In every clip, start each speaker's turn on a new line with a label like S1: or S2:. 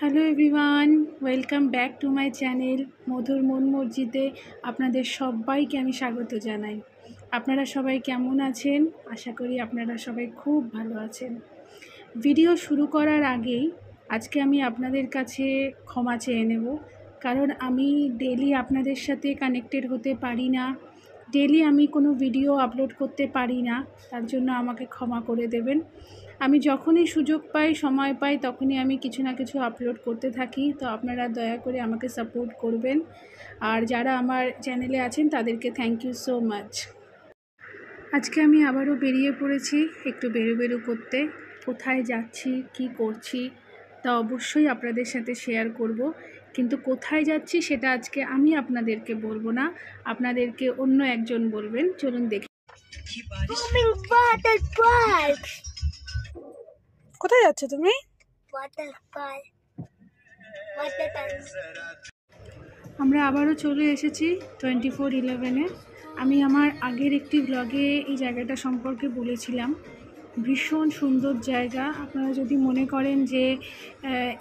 S1: Hello everyone, welcome back to my channel মধুর মন মসজিদে আপনাদের সবাইকে আমি স্বাগত জানাই। আপনারা সবাই কেমন আছেন? আশা করি আপনারা সবাই খুব ভালো আছেন। ভিডিও শুরু করার আগেই আজকে আমি আপনাদের কাছে ক্ষমা চেয়ে নেব, কারণ আমি ডেলি আপনাদের সাথে কানেক্টেড হতে পারি না, ডেলি আমি কোনো ভিডিও আপলোড করতে পারি না, তার জন্য আমাকে ক্ষমা করে দেবেন। আমি যখনই সুযোগ পাই, সময় পাই, তখনই আমি কিছু না কিছু আপলোড করতে থাকি। তো আপনারা দয়া করে আমাকে সাপোর্ট করবেন, আর যারা আমার চ্যানেলে আছেন তাদেরকে থ্যাংক ইউ সো মাচ। আজকে আমি আবারও বেরিয়ে পড়েছি একটু বেরু করতে। কোথায় যাচ্ছি, কি করছি তা অবশ্যই আপনাদের সাথে শেয়ার করব, কিন্তু কোথায় যাচ্ছি সেটা আজকে আমি আপনাদেরকে বলবো না, আপনাদেরকে অন্য একজন বলবেন। চলুন দেখি। কোথায় যাচ্ছ তুমি? আমরা আবারও চলে এসেছি 24/11-এ। আমি আমার আগের একটি ব্লগে এই জায়গাটা সম্পর্কে বলেছিলাম। ভীষণ সুন্দর জায়গা। আপনারা যদি মনে করেন যে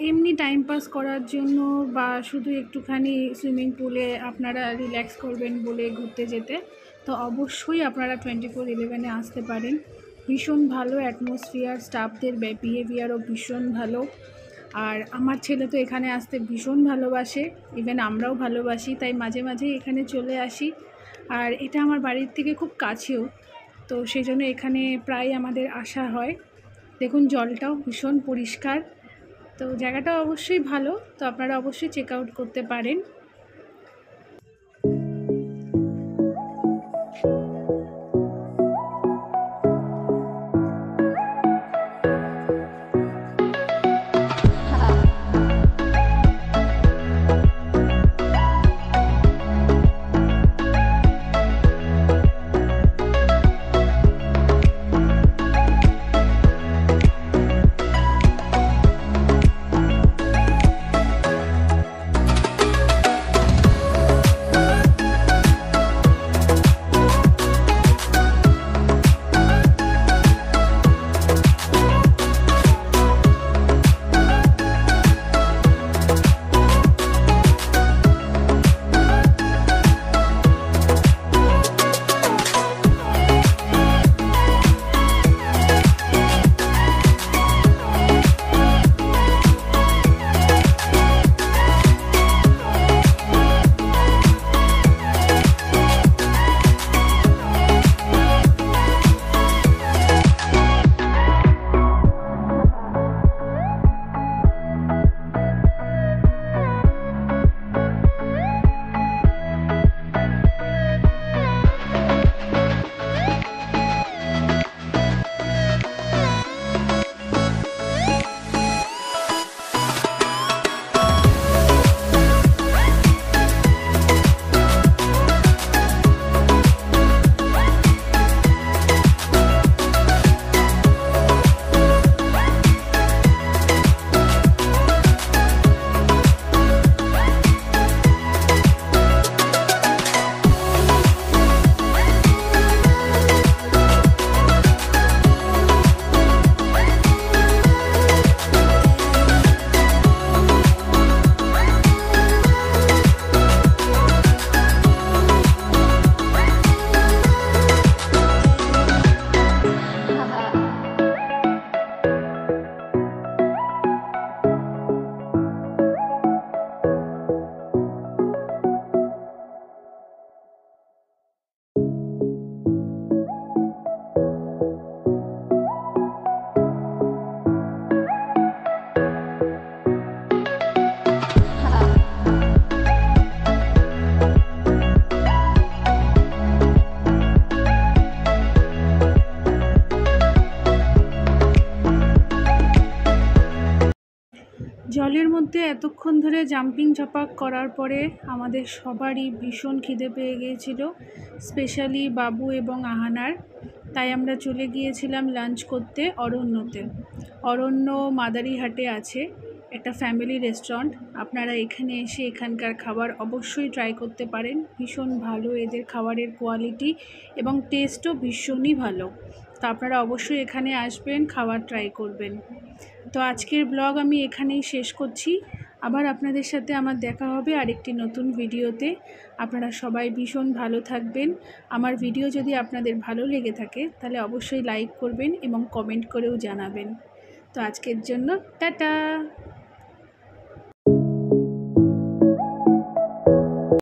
S1: এমনি টাইম পাস করার জন্য বা শুধু একটুখানি সুইমিং পুলে আপনারা রিল্যাক্স করবেন বলে ঘুরতে যেতে, তো অবশ্যই আপনারা 24/11-এ আসতে পারেন। ভীষণ ভালো অ্যাটমসফিয়ার, স্টাফদের বিহেভিয়ারও ভীষণ ভালো। আর আমার ছেলে তো এখানে আসতে ভীষণ ভালোবাসে, ইভেন আমরাও ভালোবাসি, তাই মাঝে মাঝে এখানে চলে আসি। আর এটা আমার বাড়ির থেকে খুব কাছেও, তো সেই জন্য এখানে প্রায় আমাদের আসা হয়। দেখুন জলটাও ভীষণ পরিষ্কার, তো জায়গাটা অবশ্যই ভালো, তো আপনারা অবশ্যই চেক আউট করতে পারেন। জলের মধ্যে এতক্ষণ ধরে জাম্পিং জপাক করার পরে আমাদের সবারই ভীষণ খিদে পেয়ে গিয়েছিল, স্পেশালি বাবু এবং আহানার। তাই আমরা চলে গিয়েছিলাম লাঞ্চ করতে অরণ্যতে। অরণ্য মাদারিহাটে আছে একটা ফ্যামিলি রেস্টুরেন্ট। আপনারা এখানে এসে এখানকার খাবার অবশ্যই ট্রাই করতে পারেন। ভীষণ ভালো এদের খাবারের কোয়ালিটি এবং টেস্টও ভীষণই ভালো। তো আপনারা অবশ্যই এখানে আসবেন, খাওয়ার ট্রাই করবেন। তো আজকের ব্লগ আমি এখানেই শেষ করছি। আবার আপনাদের সাথে আমার দেখা হবে আরেকটি নতুন ভিডিওতে। আপনারা সবাই ভীষণ ভালো থাকবেন। আমার ভিডিও যদি আপনাদের ভালো লেগে থাকে তাহলে অবশ্যই লাইক করবেন এবং কমেন্ট করেও জানাবেন। তো আজকের জন্য টাটা।